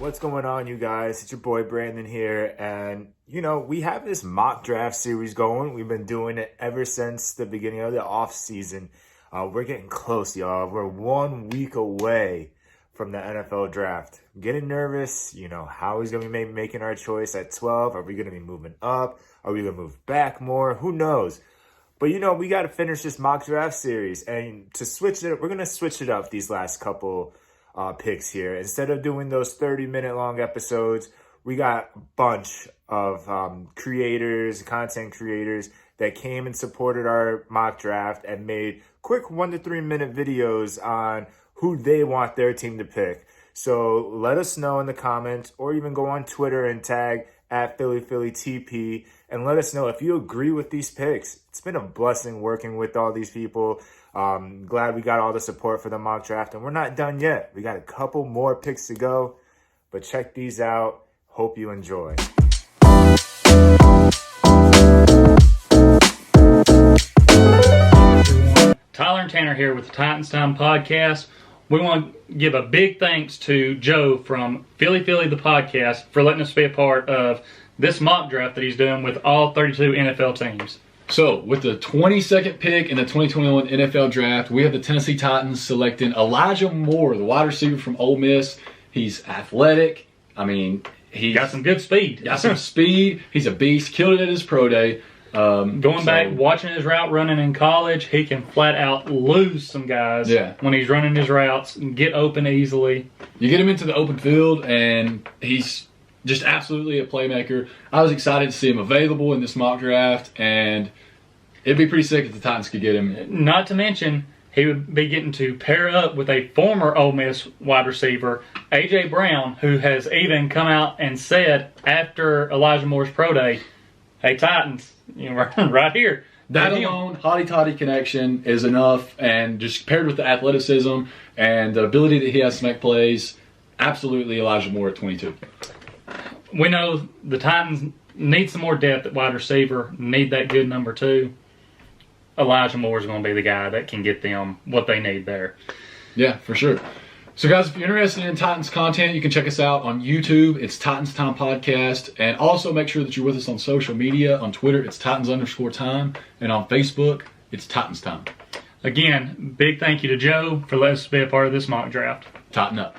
What's going on, you guys? It's your boy Brandon here, and we have this mock draft series going. We've been doing it ever since the beginning of the off season. We're getting close, y'all. We're 1 week away from the NFL draft. I'm getting nervous. How he's going to be making our choice at 12. Are we going to be moving up? Are we going to move back more? Who knows? But we got to finish this mock draft series, and to switch it, we're going to switch it up these last couple picks here. Instead of doing those 30-minute long episodes, we got a bunch of content creators that came and supported our mock draft and made quick 1 to 3 minute videos on who they want their team to pick. So let us know in the comments, or even go on Twitter and tag at PhillyTP and let us know if you agree with these picks. It's been a blessing working with all these people. Glad we got all the support for the mock draft, and we're not done yet. We got a couple more picks to go, but check these out. Hope you enjoy. Tyler and Tanner here with the Titans Time podcast. We want to give a big thanks to Joe from Philly the podcast for letting us be a part of this mock draft that he's doing with all 32 NFL teams. So, with the 22nd pick in the 2021 NFL Draft, we have the Tennessee Titans selecting Elijah Moore, the wide receiver from Ole Miss. He's athletic. He's got some good speed. He's a beast. Killed it at his pro day. Back, watching his route running in college, he can flat out lose some guys when he's running his routes and get open easily. You get him into the open field, and he's just absolutely a playmaker. I was excited to see him available in this mock draft, and it'd be pretty sick if the Titans could get him. Not to mention, he would be getting to pair up with a former Ole Miss wide receiver, A.J. Brown, who has even come out and said after Elijah Moore's pro day, hey, Titans, right here. That alone, hotty-toddy connection is enough, and just paired with the athleticism and the ability that he has to make plays, absolutely Elijah Moore at 22. We know the Titans need some more depth at wide receiver, need that good number 2. Elijah Moore is going to be the guy that can get them what they need there. Yeah, for sure. So, guys, if you're interested in Titans content, you can check us out on YouTube. It's Titans Time Podcast. And also make sure that you're with us on social media. On Twitter, it's Titans_time. And on Facebook, it's Titans Time. Again, big thank you to Joe for letting us be a part of this mock draft. Tighten up.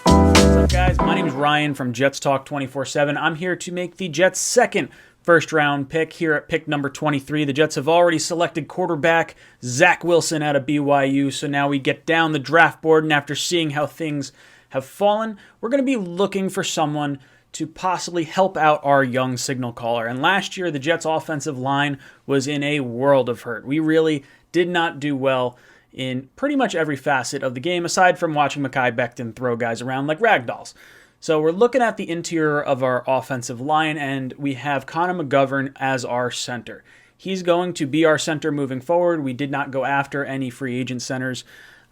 What's up, guys? My name is Ryan from Jets Talk 24/7. I'm here to make the Jets' second first-round pick here at pick number 23. The Jets have already selected quarterback Zach Wilson out of BYU, so now we get down the draft board, and after seeing how things have fallen, we're going to be looking for someone to possibly help out our young signal caller. And last year, the Jets' offensive line was in a world of hurt. We really did not do well in pretty much every facet of the game, aside from watching Mekhi Becton throw guys around like ragdolls. So we're looking at the interior of our offensive line, and we have Connor McGovern as our center. He's going to be our center moving forward. We did not go after any free agent centers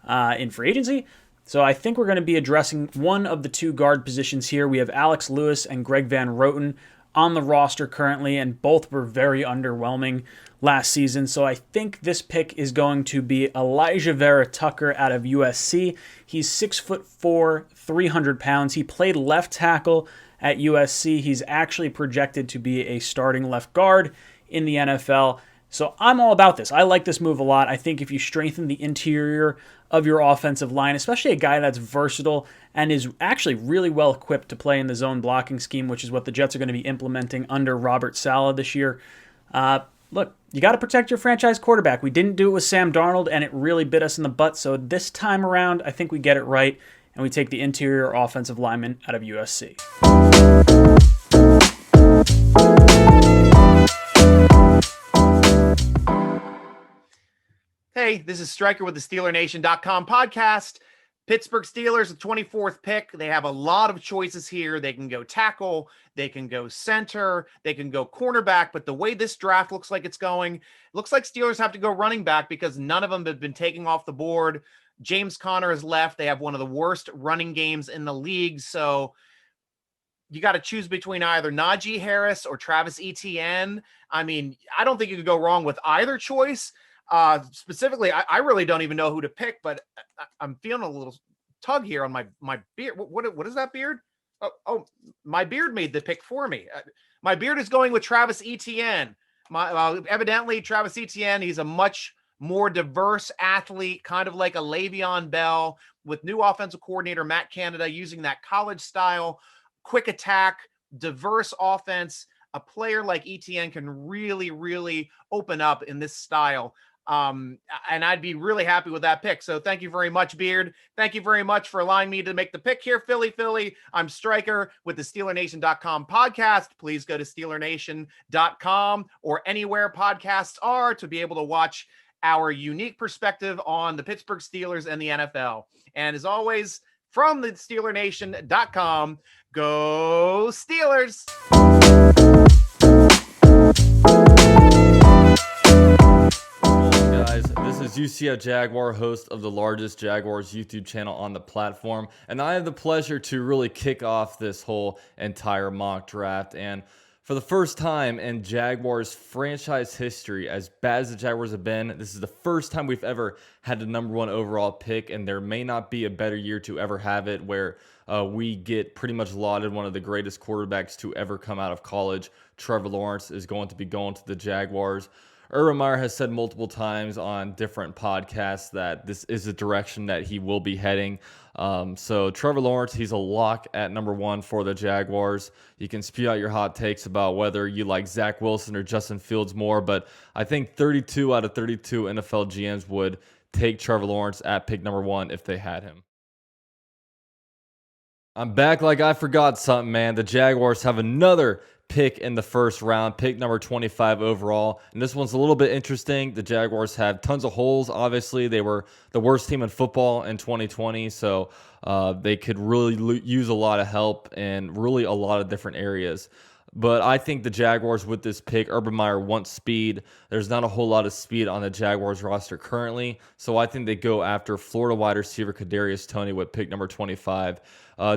in free agency, so I think we're going to be addressing one of the 2 guard positions here. We have Alex Lewis and Greg Van Roten on the roster currently, and both were very underwhelming last season. So I think this pick is going to be Elijah Vera Tucker out of USC. He's 6'4", 300 pounds. He played left tackle at USC. He's actually projected to be a starting left guard in the NFL. So I'm all about this. I like this move a lot. I think if you strengthen the interior of your offensive line, especially a guy that's versatile and is actually really well equipped to play in the zone blocking scheme, which is what the Jets are going to be implementing under Robert Saleh this year. Look, you got to protect your franchise quarterback. We didn't do it with Sam Darnold, and it really bit us in the butt. So this time around, I think we get it right, and we take the interior offensive lineman out of USC. Hey, this is Stryker with the SteelerNation.com podcast. Pittsburgh Steelers, the 24th pick. They have a lot of choices here. They can go tackle, they can go center, they can go cornerback. But the way this draft looks like it's going, it looks like Steelers have to go running back because none of them have been taking off the board. James Conner has left. They have one of the worst running games in the league. So you got to choose between either Najee Harris or Travis Etienne. I mean, I don't think you could go wrong with either choice. Specifically, I really don't even know who to pick, but I'm feeling a little tug here on my beard. What is that beard? My beard made the pick for me. My beard is going with Travis Etienne. Evidently, Travis Etienne, he's a much more diverse athlete, kind of like a Le'Veon Bell, with new offensive coordinator Matt Canada using that college style, quick attack, diverse offense. A player like Etienne can really, really open up in this style. And I'd be really happy with that pick. So thank you very much, Beard. Thank you very much for allowing me to make the pick here, Philly. I'm Stryker with the SteelerNation.com podcast. Please go to SteelerNation.com or anywhere podcasts are to be able to watch our unique perspective on the Pittsburgh Steelers and the NFL. And as always, from the SteelerNation.com, go Steelers! Guys, this is UCF Jaguar, host of the largest Jaguars YouTube channel on the platform, and I have the pleasure to really kick off this whole entire mock draft. And for the first time in Jaguars franchise history, as bad as the Jaguars have been, this is the first time we've ever had the number 1 overall pick, and there may not be a better year to ever have it, where we get pretty much lauded one of the greatest quarterbacks to ever come out of college. Trevor Lawrence is going to be going to the Jaguars. Urban Meyer has said multiple times on different podcasts that this is the direction that he will be heading. So Trevor Lawrence, he's a lock at number 1 for the Jaguars. You can spew out your hot takes about whether you like Zach Wilson or Justin Fields more, but I think 32 out of 32 NFL GMs would take Trevor Lawrence at pick number 1 if they had him. I'm back like I forgot something, man. The Jaguars have another pick in the first round, pick number 25 overall. And this one's a little bit interesting. The Jaguars have tons of holes. Obviously, they were the worst team in football in 2020, so they could really use a lot of help in really a lot of different areas. But I think the Jaguars with this pick, Urban Meyer wants speed. There's not a whole lot of speed on the Jaguars roster currently, so I think they go after Florida wide receiver Kadarius Toney with pick number 25.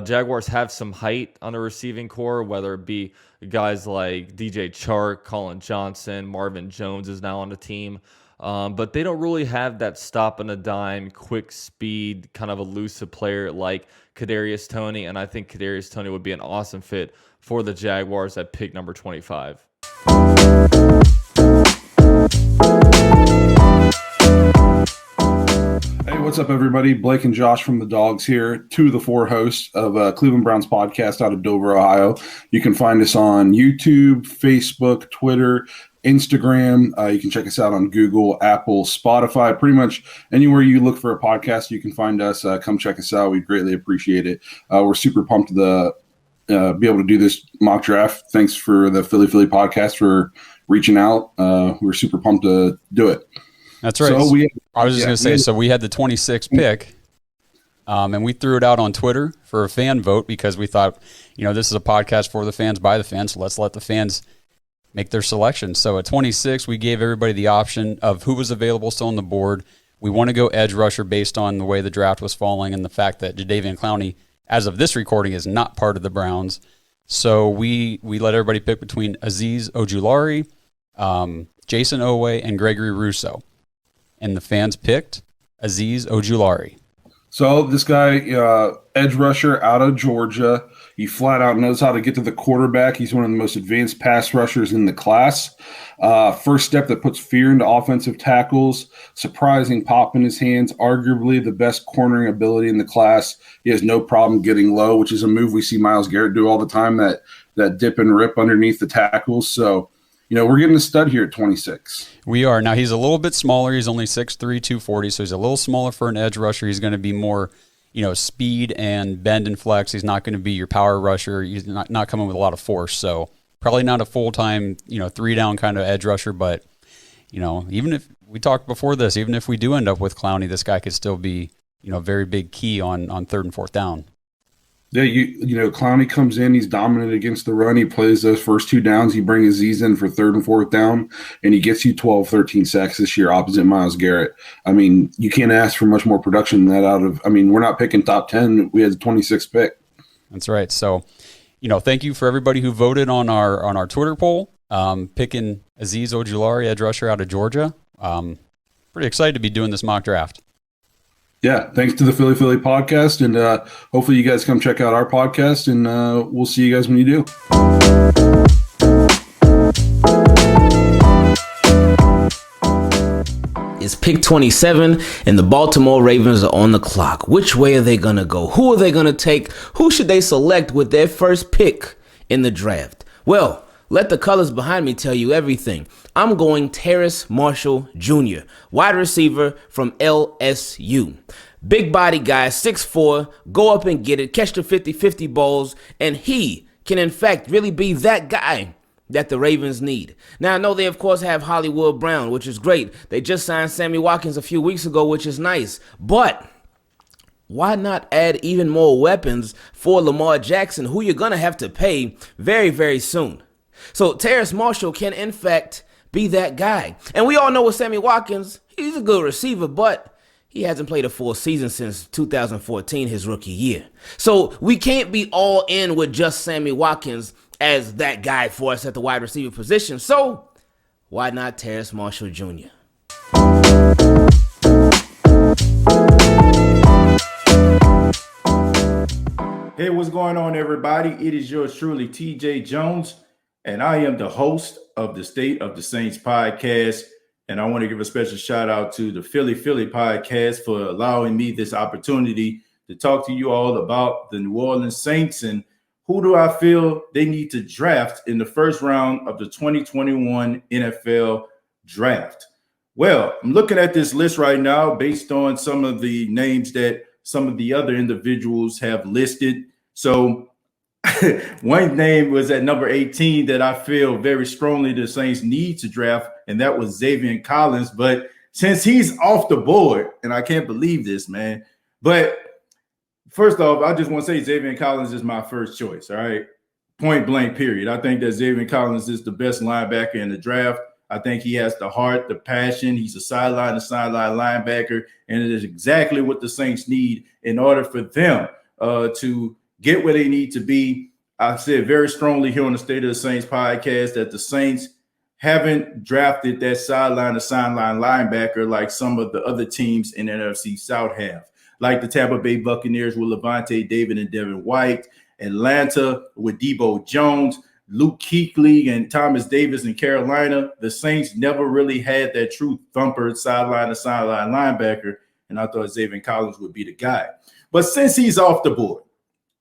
Jaguars have some height on the receiving core, whether it be guys like DJ Chark, Colin Johnson, Marvin Jones is now on the team. But they don't really have that stop on a dime, quick speed, kind of elusive player like Kadarius Toney, and I think Kadarius Toney would be an awesome fit for the Jaguars at pick number 25. Hey, what's up, everybody? Blake and Josh from the Dogs here, 2 of the 4 hosts of Cleveland Browns podcast out of Dover, Ohio. You can find us on YouTube, Facebook, Twitter, Instagram. You can check us out on Google, Apple, Spotify, pretty much anywhere you look for a podcast, you can find us. Come check us out. We greatly appreciate it. We're super pumped to be able to do this mock draft. Thanks for the Philly podcast for reaching out. We're super pumped to do it. That's right. So I was just going to say, so we had the 26th pick, and we threw it out on Twitter for a fan vote because we thought, this is a podcast for the fans, by the fans, so let's let the fans make their selection. So at 26, we gave everybody the option of who was available still on the board. We want to go edge rusher based on the way the draft was falling and the fact that Jadeveon Clowney, as of this recording, is not part of the Browns. So we let everybody pick between Aziz Ojulari, Jason Owe, and Gregory Rousseau. And the fans picked Aziz Ojulari. So this guy, edge rusher out of Georgia, he flat out knows how to get to the quarterback. He's one of the most advanced pass rushers in the class. First step that puts fear into offensive tackles. Surprising pop in his hands. Arguably the best cornering ability in the class. He has no problem getting low, which is a move we see Myles Garrett do all the time, that dip and rip underneath the tackles. So, we're getting a stud here at 26. We are. Now, he's a little bit smaller. He's only 6'3", 240, so he's a little smaller for an edge rusher. He's going to be more, speed and bend and flex. He's not going to be your power rusher. He's not coming with a lot of force, so probably not a full-time, 3-down kind of edge rusher, but, even if we talked before this, even if we do end up with Clowney, this guy could still be, a very big key on 3rd and 4th down. Yeah, Clowney comes in, he's dominant against the run. He plays those first 2 downs. He brings Aziz in for 3rd and 4th down, and he gets you 12, 13 sacks this year opposite Myles Garrett. I mean, you can't ask for much more production than that we're not picking top 10. We had the 26th pick. That's right. So, thank you for everybody who voted on our Twitter poll, picking Aziz Ojulari, edge rusher out of Georgia. pretty excited to be doing this mock draft. Yeah, thanks to the Philly podcast, and hopefully you guys come check out our podcast, and we'll see you guys when you do. It's pick 27, and the Baltimore Ravens are on the clock. Which way are they going to go? Who are they going to take? Who should they select with their first pick in the draft? Well, let the colors behind me tell you everything. I'm going Terrace Marshall Jr., wide receiver from LSU. Big body guy, 6'4", go up and get it, catch the 50-50 balls, and he can in fact really be that guy that the Ravens need. Now, I know they, of course, have Hollywood Brown, which is great. They just signed Sammy Watkins a few weeks ago, which is nice. But why not add even more weapons for Lamar Jackson, who you're going to have to pay very, very soon? So Terrace Marshall can, in fact, be that guy. And we all know with Sammy Watkins, he's a good receiver, but he hasn't played a full season since 2014, his rookie year. So we can't be all in with just Sammy Watkins as that guy for us at the wide receiver position. So why not Terrace Marshall Jr.? Hey, what's going on, everybody? It is yours truly, TJ Jones, and I am the host of the State of the Saints podcast. And I want to give a special shout out to the Philly podcast for allowing me this opportunity to talk to you all about the New Orleans Saints and who do I feel they need to draft in the first round of the 2021 NFL draft. Well, I'm looking at this list right now based on some of the names that some of the other individuals have listed. So one name was at number 18 that I feel very strongly the Saints need to draft, and that was Xavier Collins. But since he's off the board, and I can't believe this, man, but first off, I just want to say Xavier Collins is my first choice, all right? Point blank, period. I think that Xavier Collins is the best linebacker in the draft. I think he has the heart, the passion. He's a sideline-to-sideline linebacker, and it is exactly what the Saints need in order for them to get where they need to be. I said very strongly here on the State of the Saints podcast that the Saints haven't drafted that sideline-to-sideline linebacker like some of the other teams in the NFC South have, like the Tampa Bay Buccaneers with Levante David and Devin White, Atlanta with Debo Jones, Luke Kuechly and Thomas Davis in Carolina. The Saints never really had that true thumper sideline-to-sideline linebacker, and I thought Xavier Collins would be the guy. But since he's off the board,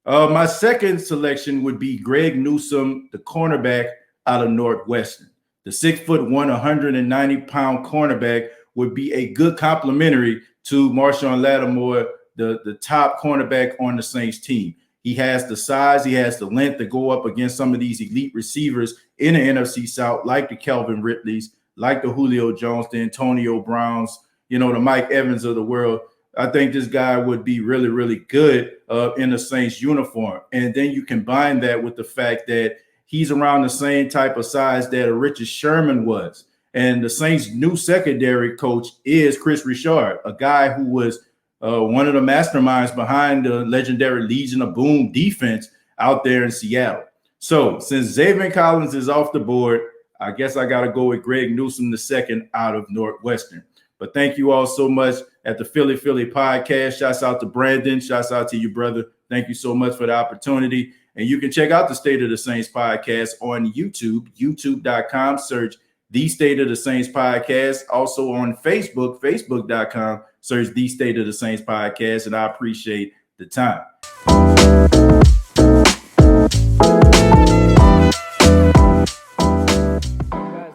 my second selection would be Greg Newsome, the cornerback out of Northwestern. The 6'1", 190-pound cornerback would be a good complementary to Marshawn Lattimore, the top cornerback on the Saints team. He has the size, he has the length to go up against some of these elite receivers in the NFC South, like the Calvin Ridleys, like the Julio Jones, the Antonio Browns, the Mike Evans of the world. I think this guy would be really, really good in the Saints uniform. And then you combine that with the fact that he's around the same type of size that a Richard Sherman was. And the Saints' new secondary coach is Chris Richard, a guy who was one of the masterminds behind the legendary Legion of Boom defense out there in Seattle. So since Xavier Collins is off the board, I guess I got to go with Greg Newsome II out of Northwestern. But thank you all so much at the Philly podcast. Shouts out to Brandon. Shouts out to you, brother. Thank you so much for the opportunity. And you can check out the State of the Saints podcast on YouTube, youtube.com. Search The State of the Saints podcast. Also on Facebook, facebook.com. Search The State of the Saints podcast. And I appreciate the time.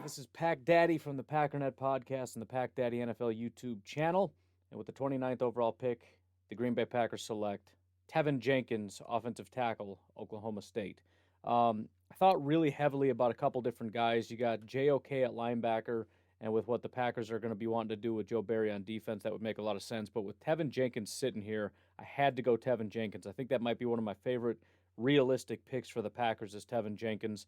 This is Pack Daddy from the Packernet podcast and the Pack Daddy NFL YouTube channel. And with the 29th overall pick, the Green Bay Packers select Tevin Jenkins, offensive tackle, Oklahoma State. I thought really heavily about a couple different guys. You got JOK at linebacker, and with what the Packers are going to be wanting to do with Joe Barry on defense, that would make a lot of sense. But with Tevin Jenkins sitting here, I had to go Tevin Jenkins. I think that might be one of my favorite realistic picks for the Packers is Tevin Jenkins.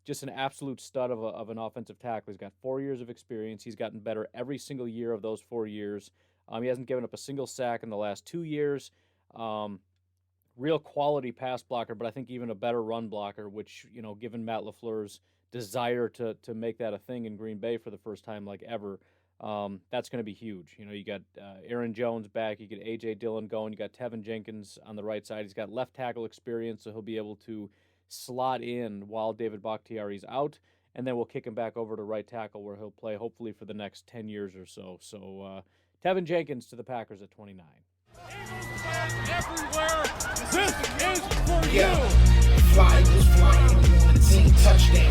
Just an absolute stud of an offensive tackle. He's got 4 years of experience. He's gotten better every single year of those 4 years. He hasn't given up a single sack in the last 2 years. Real quality pass blocker, but I think even a better run blocker, which, given Matt LaFleur's desire to make that a thing in Green Bay for the first time like ever, That's going to be huge. You know, you got Aaron Jones back. You get A.J. Dillon going. You got Tevin Jenkins on the right side. He's got left tackle experience, so he'll be able to slot in while David Bakhtiari's out. And then we'll kick him back over to right tackle where he'll play hopefully for the next 10 years or so. So Tevin Jenkins to the Packers at 29. Everywhere, this is for you. Fly was flying on the team. Touchdown.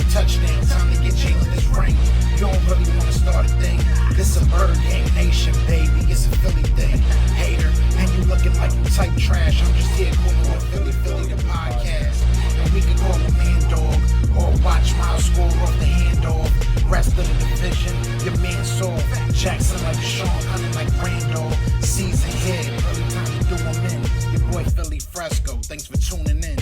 Time to get Jalen this ring. You don't really want to start a thing. This a bird gang nation, baby. It's a Philly thing. Hater, and you looking like you type trash. I'm just here calling on Philly the podcast. And we can call a man dog or watch Miles score off the handoff. Rest of the division, your man saw Jackson like Sean, hunting like Randolph. Season here, early time to do 'em in. Your boy Philly Fresco. Thanks for tuning in.